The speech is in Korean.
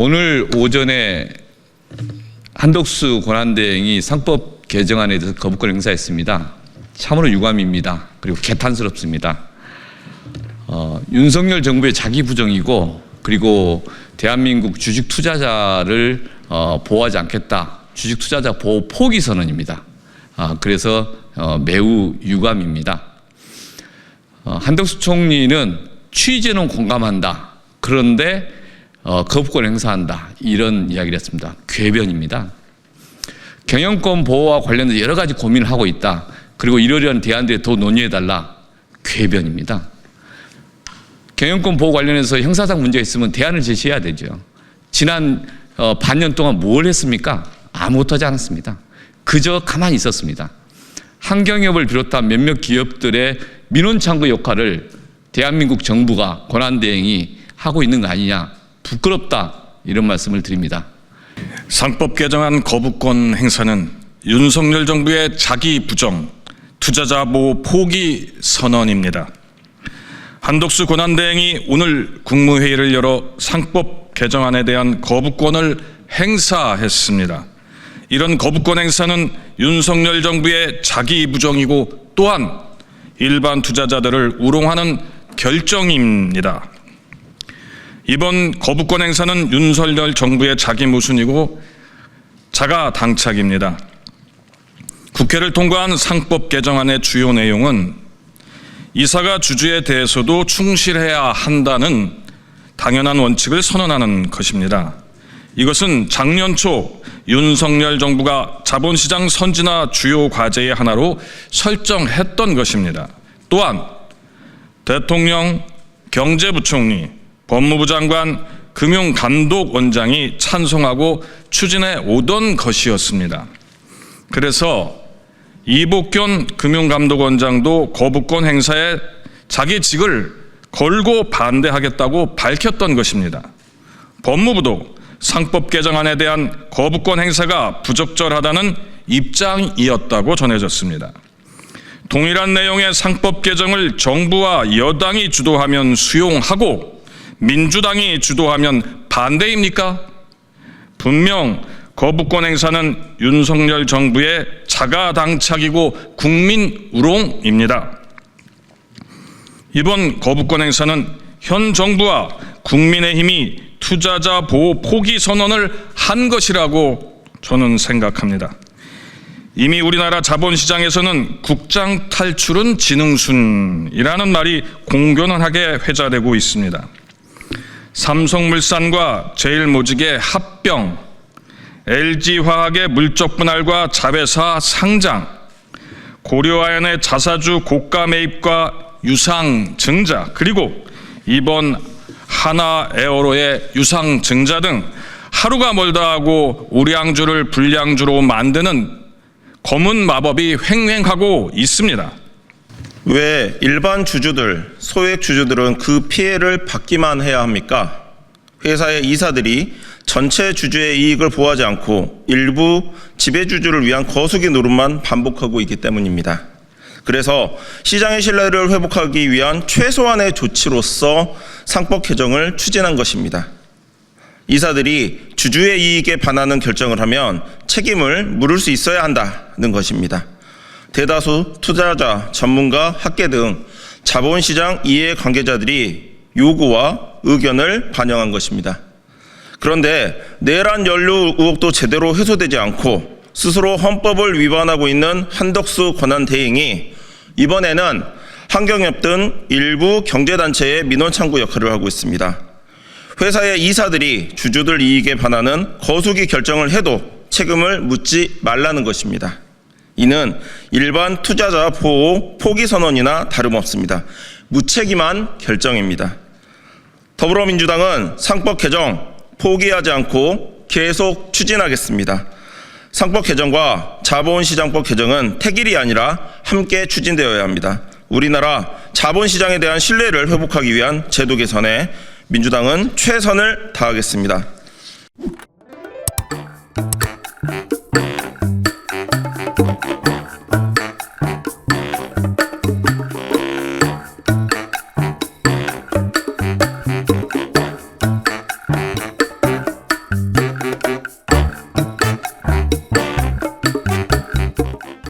오늘 오전에 한덕수 권한대행이 상법 개정안에 대해서 거부권 행사했습니다. 참으로 유감입니다. 그리고 개탄스럽습니다. 윤석열 정부의 자기 부정이고, 그리고 대한민국 주식 투자자를 보호하지 않겠다. 주식 투자자 보호 포기 선언입니다. 그래서 매우 유감입니다. 한덕수 총리는 취지는 공감한다. 그런데 거부권 행사한다. 이런 이야기를 했습니다. 궤변입니다. 경영권 보호와 관련해서 여러 가지 고민을 하고 있다. 그리고 이러이러한 대안들에 더 논의해달라. 궤변입니다. 경영권 보호 관련해서 형사상 문제가 있으면 대안을 제시해야 되죠. 지난 반년 동안 뭘 했습니까? 아무것도 하지 않았습니다. 그저 가만히 있었습니다. 한경협을 비롯한 몇몇 기업들의 민원 창구 역할을 대한민국 정부가 권한대행이 하고 있는 거 아니냐. 부끄럽다. 이런 말씀을 드립니다. 상법 개정안 거부권 행사는 윤석열 정부의 자기 부정, 투자자 보호 포기 선언입니다. 한덕수 권한대행이 오늘 국무회의를 열어 상법 개정안에 대한 거부권을 행사했습니다. 이런 거부권 행사는 윤석열 정부의 자기 부정이고 또한 일반 투자자들을 우롱하는 결정입니다. 이번 거부권 행사는 윤석열 정부의 자기 모순이고 자가당착입니다. 국회를 통과한 상법 개정안의 주요 내용은 이사가 주주에 대해서도 충실해야 한다는 당연한 원칙을 선언하는 것입니다. 이것은 작년 초 윤석열 정부가 자본시장 선진화 주요 과제의 하나로 설정했던 것입니다. 또한 대통령, 경제부총리, 법무부 장관, 금융감독원장이 찬성하고 추진해 오던 것이었습니다. 그래서 이복균 금융감독원장도 거부권 행사에 자기 직을 걸고 반대하겠다고 밝혔던 것입니다. 법무부도 상법 개정안에 대한 거부권 행사가 부적절하다는 입장이었다고 전해졌습니다. 동일한 내용의 상법 개정을 정부와 여당이 주도하면 수용하고 민주당이 주도하면 반대입니까? 분명 거부권 행사는 윤석열 정부의 자가당착이고 국민 우롱입니다. 이번 거부권 행사는 현 정부와 국민의힘이 투자자 보호 포기 선언을 한 것이라고 저는 생각합니다. 이미 우리나라 자본시장에서는 국장 탈출은 지능순이라는 말이 공견하게 회자되고 있습니다. 삼성물산과 제일모직의 합병, LG화학의 물적 분할과 자회사 상장, 고려아연의 자사주 고가 매입과 유상 증자, 그리고 이번 하나에어로의 유상 증자 등 하루가 멀다 하고 우량주를 불량주로 만드는 검은 마법이 횡행하고 있습니다. 왜 일반 주주들, 소액 주주들은 그 피해를 받기만 해야 합니까? 회사의 이사들이 전체 주주의 이익을 보호하지 않고 일부 지배주주를 위한 거수기 노릇만 반복하고 있기 때문입니다. 그래서 시장의 신뢰를 회복하기 위한 최소한의 조치로서 상법 개정을 추진한 것입니다. 이사들이 주주의 이익에 반하는 결정을 하면 책임을 물을 수 있어야 한다는 것입니다. 대다수 투자자, 전문가, 학계 등 자본시장 이해관계자들이 요구와 의견을 반영한 것입니다. 그런데 내란 연루 의혹도 제대로 해소되지 않고 스스로 헌법을 위반하고 있는 한덕수 권한대행이 이번에는 한경협 등 일부 경제단체의 민원창구 역할을 하고 있습니다. 회사의 이사들이 주주들 이익에 반하는 거수기 결정을 해도 책임을 묻지 말라는 것입니다. 이는 일반 투자자 보호 포기 선언이나 다름없습니다. 무책임한 결정입니다. 더불어민주당은 상법 개정 포기하지 않고 계속 추진하겠습니다. 상법 개정과 자본시장법 개정은 택일이 아니라 함께 추진되어야 합니다. 우리나라 자본시장에 대한 신뢰를 회복하기 위한 제도 개선에 민주당은 최선을 다하겠습니다.